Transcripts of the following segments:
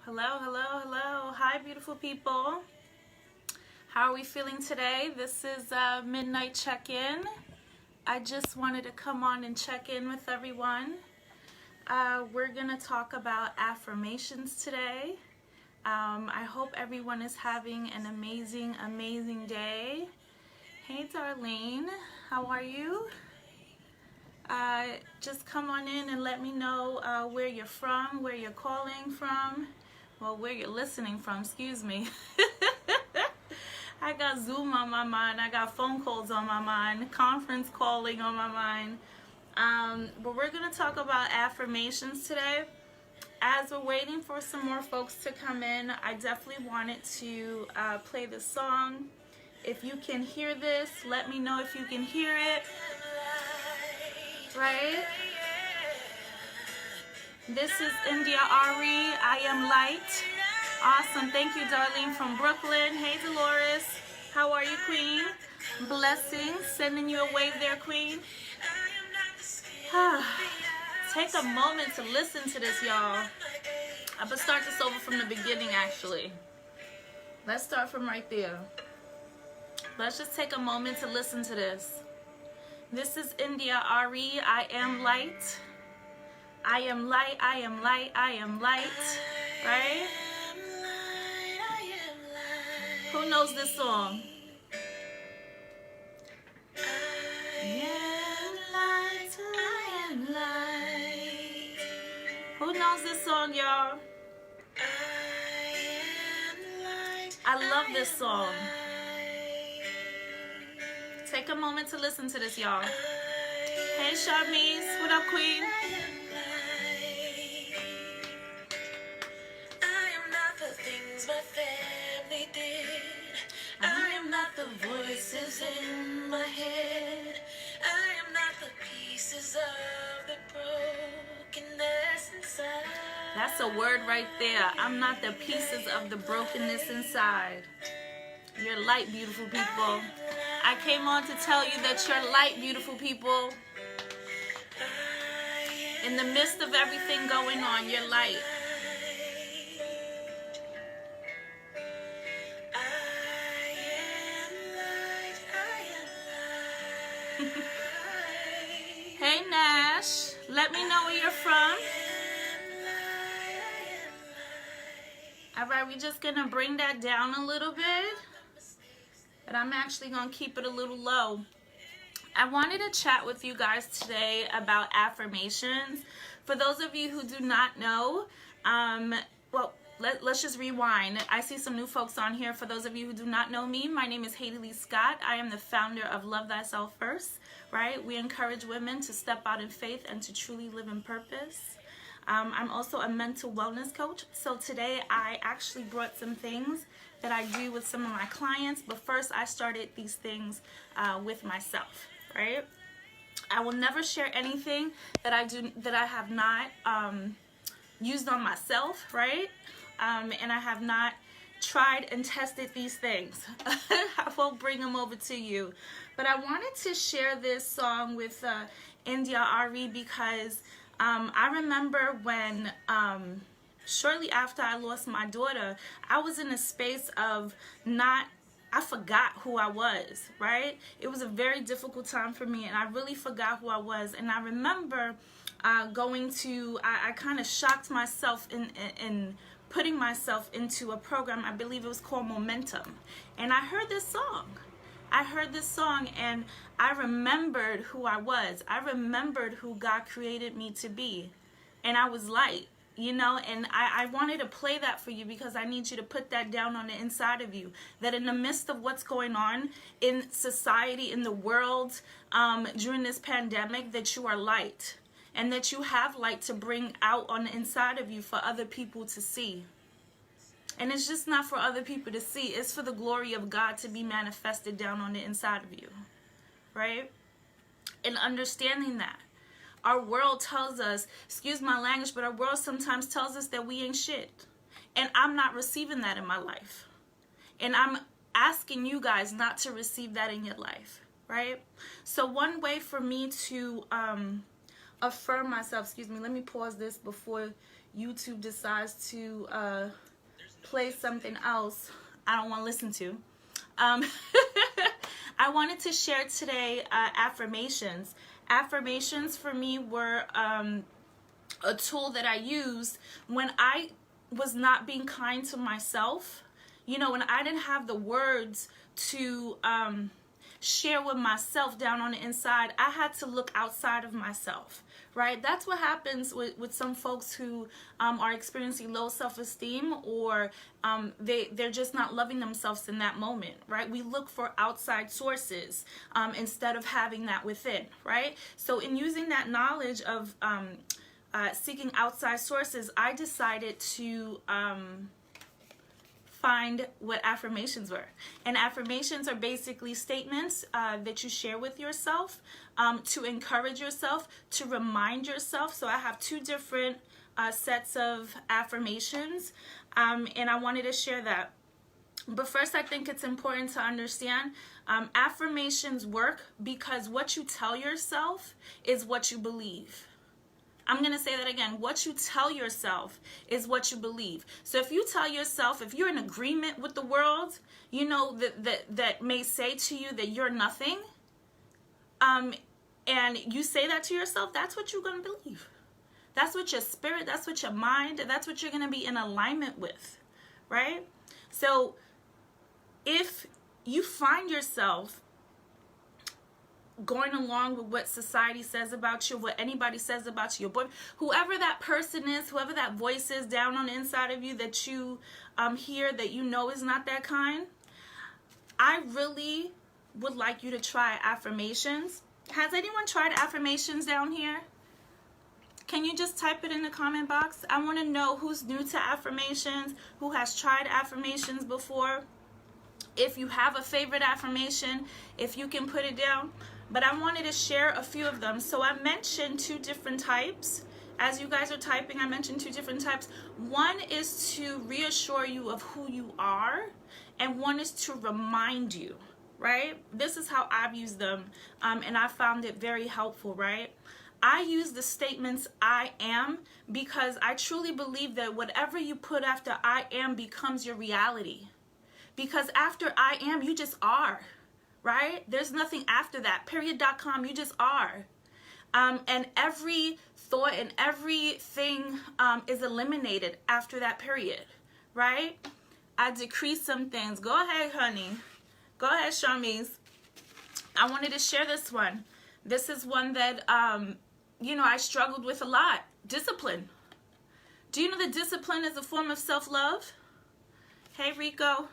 Hello, hello, hello. Hi, beautiful people. How are we feeling today? This is Midnight Check-In. I just wanted to come on and check in with everyone. We're going to talk about affirmations today. I hope everyone is having an amazing, amazing day. Hey, Darlene. How are you? Just come on in and let me know where you're from, where you're calling from. Well, where you're listening from, excuse me. I got Zoom on my mind. I got phone calls on my mind. Conference calling on my mind. But we're going to talk about affirmations today. As we're waiting for some more folks to come in, I definitely wanted to play the song. If you can hear this, let me know if you can hear it. Right? This is India Ari, I Am Light. Awesome. Thank you, Darlene from Brooklyn. Hey, Dolores. How are you, Queen? Blessings. Sending you a wave there, Queen. Take a moment to listen to this, y'all. I'm going to start this over from the beginning, actually. Let's start from right there. Let's just take a moment to listen to this. This is India Ari, I Am Light. I am light, I am light, I am light. Right? Who knows this song? I am light, I am light. Who knows this song, y'all? I love this song. Take a moment to listen to this, y'all. Hey, Charmise. What up, Queen? Voices in my head, I am not the pieces of the brokenness inside. That's a word right there. I'm not the pieces of the brokenness inside. You're light, beautiful people. I came on to tell you that you're light, beautiful people. In the midst of everything going on, you're light. Hey, Nash. Let me know where you're from. All right, we're just going to bring that down a little bit. But I'm actually going to keep it a little low. I wanted to chat with you guys today about affirmations. For those of you who do not know, let's just rewind. I see some new folks on here. For those of you who do not know me, my name is Hailey Lee Scott. I am the founder of Love Thyself First, right? We encourage women to step out in faith and to truly live in purpose. I'm also a mental wellness coach. So today I actually brought some things that I do with some of my clients. But first I started these things with myself, right? I will never share anything that I have not used on myself, right? And I have not tried and tested these things. I won't bring them over to you. But I wanted to share this song with India Ari because I remember when shortly after I lost my daughter, I was in a space of I forgot who I was, right? It was a very difficult time for me, and I really forgot who I was. And I remember I kind of shocked myself in putting myself into a program. I believe it was called Momentum. And I heard this song. And I remembered who I was. I remembered who God created me to be. And I was light. You know, and I wanted to play that for you because I need you to put that down on the inside of you. That in the midst of what's going on in society, in the world, during this pandemic, that you are light. And that you have light to bring out on the inside of you for other people to see. And it's just not for other people to see. It's for the glory of God to be manifested down on the inside of you. Right? And understanding that. Our world tells us, excuse my language, but our world sometimes tells us that we ain't shit. And I'm not receiving that in my life. And I'm asking you guys not to receive that in your life, right? So one way for me to affirm myself, excuse me, let me pause this before YouTube decides to play something else I don't want to listen to. I wanted to share today affirmations. Affirmations for me were a tool that I used when I was not being kind to myself. You know, when I didn't have the words to share with myself down on the inside, I had to look outside of myself, right? That's what happens with some folks who are experiencing low self-esteem, or they're just not loving themselves in that moment, right? We look for outside sources instead of having that within, right? So in using that knowledge of seeking outside sources, I decided to find what affirmations were. And affirmations are basically statements that you share with yourself to encourage yourself, to remind yourself. So I have two different sets of affirmations, and I wanted to share that. But first, I think it's important to understand affirmations work because what you tell yourself is what you believe. I'm going to say that again. What you tell yourself is what you believe. So if you tell yourself, if you're in agreement with the world, you know, that may say to you that you're nothing, and you say that to yourself, that's what you're going to believe. That's what your spirit, that's what your mind, that's what you're going to be in alignment with, right? So if you find yourself going along with what society says about you, what anybody says about you, your boy, whoever that person is, whoever that voice is down on the inside of you that you hear that you know is not that kind, I really would like you to try affirmations. Has anyone tried affirmations down here? Can you just type it in the comment box? I want to know who's new to affirmations, who has tried affirmations before. If you have a favorite affirmation, if you can put it down. But I wanted to share a few of them. So I mentioned two different types. As you guys are typing, I mentioned two different types. One is to reassure you of who you are, and one is to remind you, right? This is how I've used them, and I found it very helpful, right? I use the statements I am because I truly believe that whatever you put after I am becomes your reality. Because after I am, you just are. Right? There's nothing after that. Period.com, you just are. And every thought and everything is eliminated after that period. Right? I decrease some things. Go ahead, honey. Go ahead, Shamise. I wanted to share this one. This is one that, you know, I struggled with a lot. Discipline. Do you know that discipline is a form of self-love? Hey, Rico.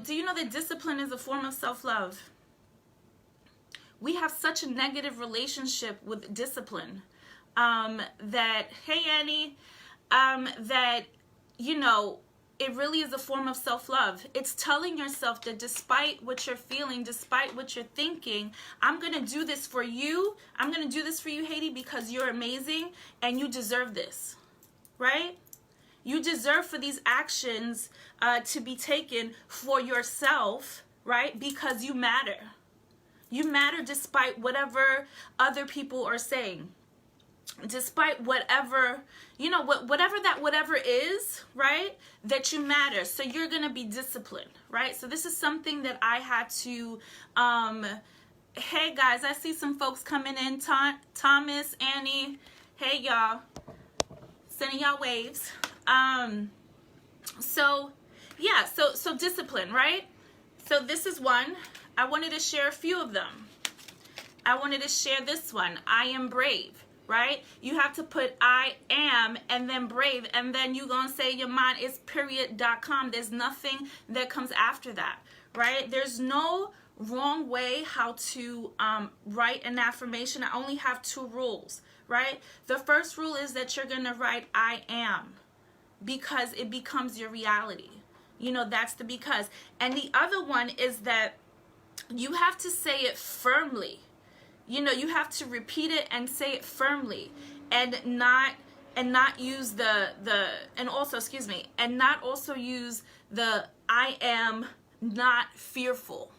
Do you know that discipline is a form of self-love? We have such a negative relationship with discipline that, hey Annie, that, you know, it really is a form of self-love. It's telling yourself that despite what you're feeling, despite what you're thinking, I'm going to do this for you. I'm going to do this for you, Haiti, because you're amazing and you deserve this, right? You deserve for these actions to be taken for yourself, right? Because you matter. You matter despite whatever other people are saying. Despite whatever, you know, whatever is, right? That you matter. So you're going to be disciplined, right? So this is something that I had to, hey guys, I see some folks coming in. Thomas, Annie, hey y'all. Sending y'all waves. So yeah, so discipline, right? So this is one. I wanted to share a few of them. I wanted to share this one. I am brave, right? You have to put I am and then brave, and then you gonna say your mind is period.com. There's nothing that comes after that, right? There's no wrong way how to write an affirmation. I only have two rules, right? The first rule is that you're gonna write I am, because it becomes your reality. You know, that's the because. And the other one is that you have to say it firmly. You know, you have to repeat it and say it firmly, and not use and not also use the I am not fearful.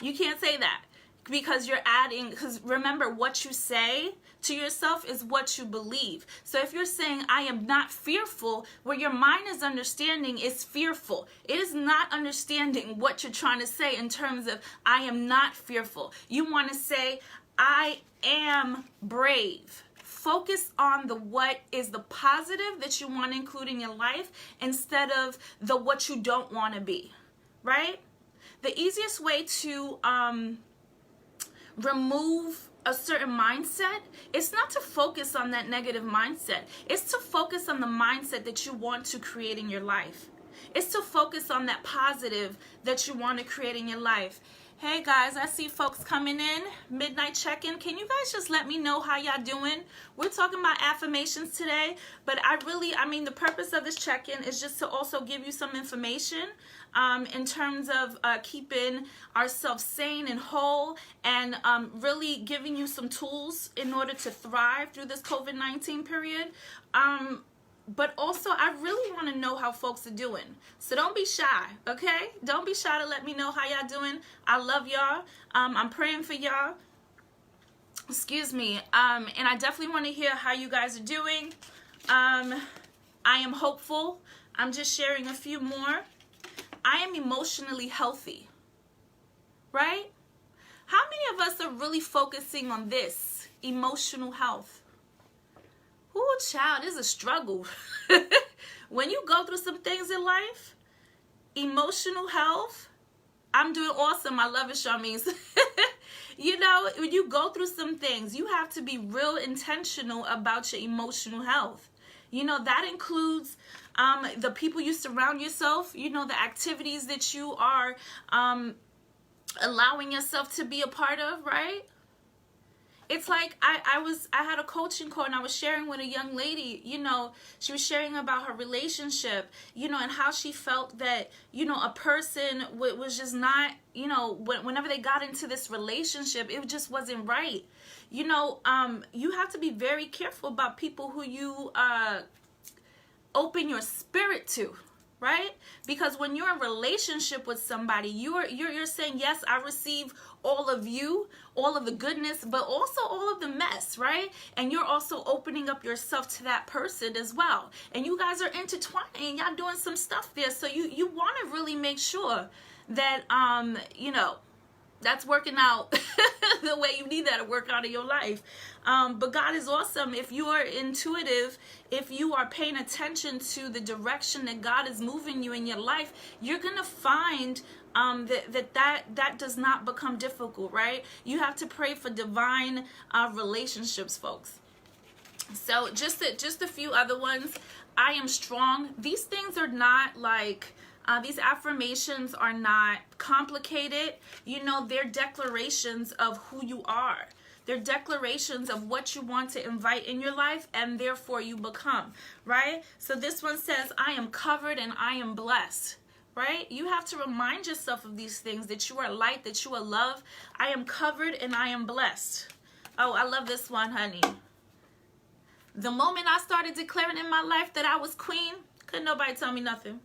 You can't say that, because you're adding, because remember, what you say to yourself is what you believe. So if you're saying, I am not fearful, where your mind is understanding is fearful. It is not understanding what you're trying to say in terms of, I am not fearful. You want to say, I am brave. Focus on the what is the positive that you want to include in your life instead of the what you don't want to be, right? The easiest way to remove a certain mindset, it's not to focus on that negative mindset. It's to focus on the mindset that you want to create in your life. It's to focus on that positive that you want to create in your life. Hey guys, I see folks coming in, midnight check-in. Can you guys just let me know how y'all doing? We're talking about affirmations today, but I mean, the purpose of this check-in is just to also give you some information in terms of keeping ourselves sane and whole, and really giving you some tools in order to thrive through this COVID-19 period. But also, I really want to know how folks are doing. So don't be shy, okay? Don't be shy to let me know how y'all doing. I love y'all. I'm praying for y'all. Excuse me. And I definitely want to hear how you guys are doing. I am hopeful. I'm just sharing a few more. I am emotionally healthy, right? How many of us are really focusing on this, emotional health? Ooh, child, it's a struggle. When you go through some things in life, emotional health, I'm doing awesome. I love it, Charmise. You know, when you go through some things, you have to be real intentional about your emotional health. You know, that includes the people you surround yourself, you know, the activities that you are allowing yourself to be a part of, right? It's like I had a coaching call and I was sharing with a young lady, you know, she was sharing about her relationship, you know, and how she felt that, you know, a person was just not, you know, whenever they got into this relationship, it just wasn't right. You know, you have to be very careful about people who you open your spirit to. Right? Because when you're in a relationship with somebody, you're saying, yes, I receive all of you, all of the goodness, but also all of the mess, right? And you're also opening up yourself to that person as well. And you guys are intertwining, y'all doing some stuff there. So you want to really make sure that, you know, that's working out the way you need that to work out in your life. But God is awesome. If you are intuitive, if you are paying attention to the direction that God is moving you in your life, you're going to find that does not become difficult, right? You have to pray for divine relationships, folks. So just a few other ones. I am strong. These things are not like... these affirmations are not complicated. You know, they're declarations of who you are. They're declarations of what you want to invite in your life, and therefore you become, right? So this one says, I am covered and I am blessed, right? You have to remind yourself of these things, that you are light, that you are love. I am covered and I am blessed. Oh, I love this one, honey. The moment I started declaring in my life that I was queen, couldn't nobody tell me nothing.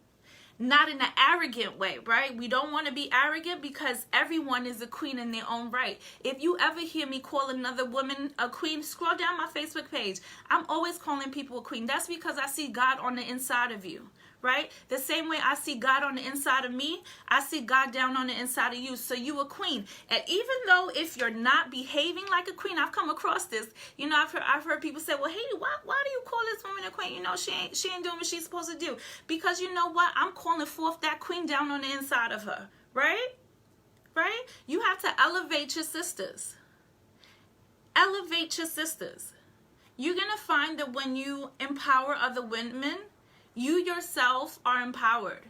Not in an arrogant way, right? We don't want to be arrogant because everyone is a queen in their own right. If you ever hear me call another woman a queen, scroll down my Facebook page. I'm always calling people a queen. That's because I see God on the inside of you, right? The same way I see God on the inside of me, I see God down on the inside of you. So you a queen. And even though if you're not behaving like a queen, I've come across this. You know, I've heard people say, well, hey, why do you call this woman a queen? You know, she ain't doing what she's supposed to do. Because you know what? I'm calling forth that queen down on the inside of her, right? Right? You have to elevate your sisters. Elevate your sisters. You're going to find that when you empower other women, you yourself are empowered.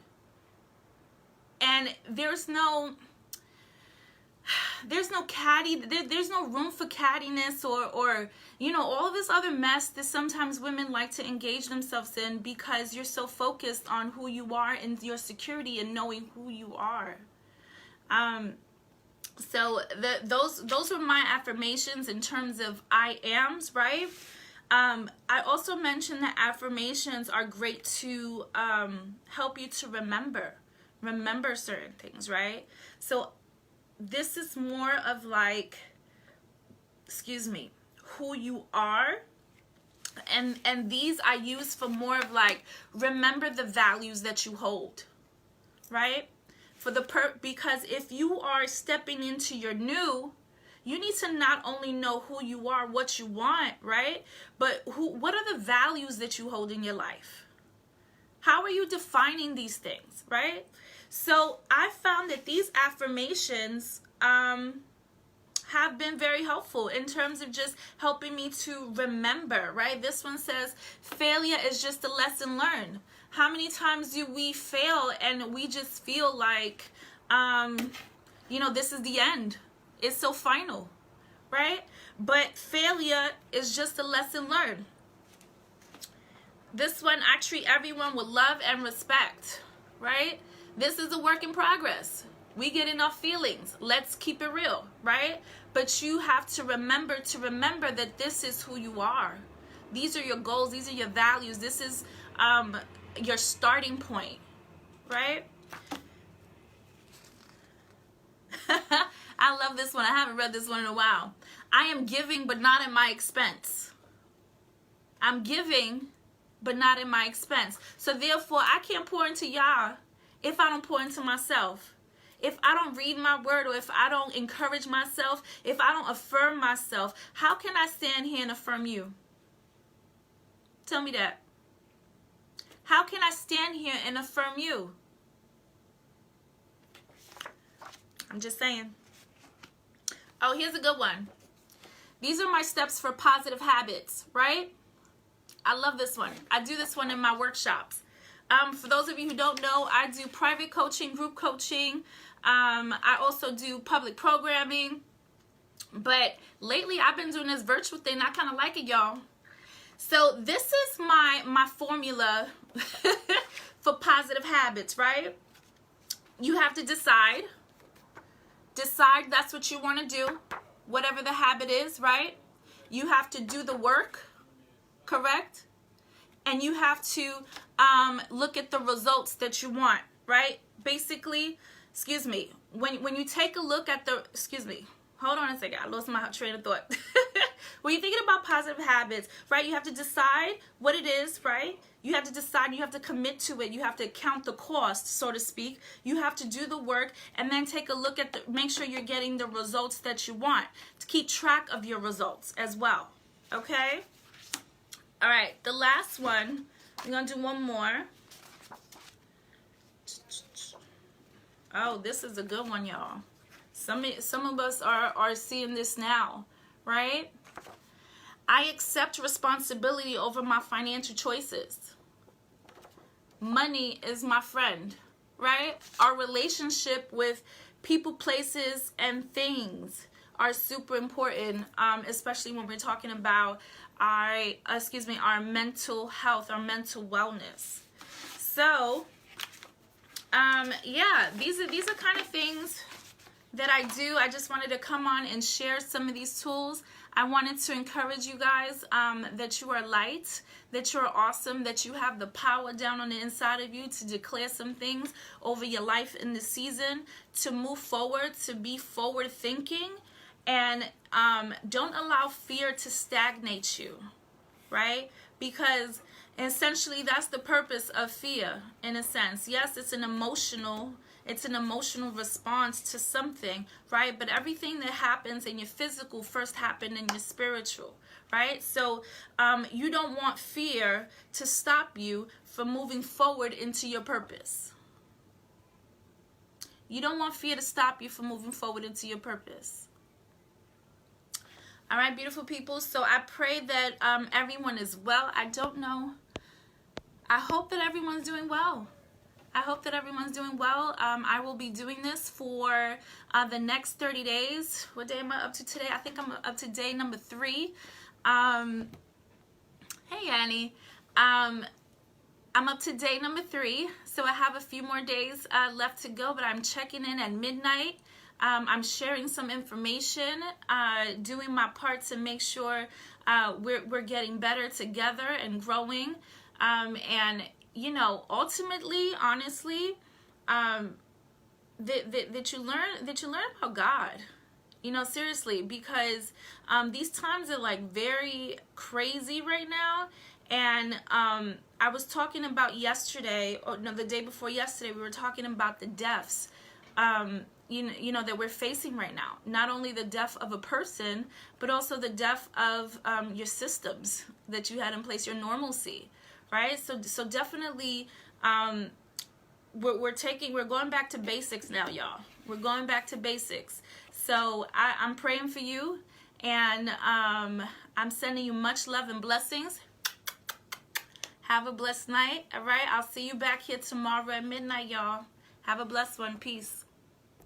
And there's no catty, there's no room for cattiness or you know, all of this other mess that sometimes women like to engage themselves in because you're so focused on who you are and your security and knowing who you are. So those were my affirmations in terms of I ams, right? I also mentioned that affirmations are great to help you to remember certain things, right? So this is more of like, excuse me, who you are. And these I use for more of like, remember the values that you hold, right? Because if you are stepping into your new, you need to not only know who you are, what you want, right? But what are the values that you hold in your life? How are you defining these things, right? So I found that these affirmations have been very helpful in terms of just helping me to remember, right? This one says, failure is just a lesson learned. How many times do we fail and we just feel like, this is the end. It's so final, right? But failure is just a lesson learned. This one, I treat everyone with love and respect, right? This is a work in progress. We get in our feelings. Let's keep it real, right? But you have to remember that this is who you are. These are your goals. These are your values. This is your starting point, right? I love this one. I haven't read this one in a while. I am giving, but not at my expense. I'm giving, but not at my expense. So therefore, I can't pour into y'all if I don't pour into myself. If I don't read my word, or if I don't encourage myself, if I don't affirm myself, how can I stand here and affirm you? Tell me that. How can I stand here and affirm you? I'm just saying. Oh, here's a good one. These are my steps for positive habits, right? I love this one. I do this one in my workshops. For those of you who don't know, I do private coaching, group coaching. I also do public programming. But lately, I've been doing this virtual thing. I kind of like it, y'all. So this is my formula for positive habits, right? You have to decide. Decide that's what you want to do, whatever the habit is, right? You have to do the work, correct? And you have to look at the results that you want, right? Basically, when you take a look at hold on a second, I lost my train of thought. When you're thinking about positive habits, right, you have to decide what it is, right? You have to decide, you have to commit to it, you have to count the cost, so to speak. You have to do the work and then take a look at make sure you're getting the results that you want. To keep track of your results as well, okay? All right, the last one, we're going to do one more. Oh, this is a good one, y'all. Some of us are seeing this now, right? I accept responsibility over my financial choices. Money is my friend, right? Our relationship with people, places, and things are super important, especially when we're talking about our mental health, our mental wellness. So, yeah, these are kind of things that I do. I just wanted to come on and share some of these tools. I wanted to encourage you guys that you are light, that you're awesome, that you have the power down on the inside of you to declare some things over your life in this season, to move forward, to be forward thinking, and don't allow fear to stagnate you, right? Because essentially that's the purpose of fear, in a sense. Yes, it's an emotional response to something, right? But everything that happens in your physical first happened in your spiritual, right? So you don't want fear to stop you from moving forward into your purpose. You don't want fear to stop you from moving forward into your purpose. All right, beautiful people. So I pray that everyone is well. I don't know. I hope that everyone's doing well. I hope that everyone's doing well. I will be doing this for the next 30 days. What day am I up to today? I think I'm up to day number 3. Hey, Annie. I'm up to day number 3, so I have a few more days left to go, but I'm checking in at midnight. I'm sharing some information, doing my part to make sure we're getting better together and growing. And you know, ultimately, honestly, that you learn about God. You know, seriously, because these times are like very crazy right now. And I was talking about yesterday, or no, the day before yesterday, we were talking about the deaths, you know, that we're facing right now. Not only the death of a person, but also the death of your systems that you had in place, your normalcy, right? So definitely, we're going back to basics now, y'all. We're going back to basics. So I'm praying for you, and I'm sending you much love and blessings. Have a blessed night. All right, I'll see you back here tomorrow at midnight, y'all. Have a blessed one. Peace.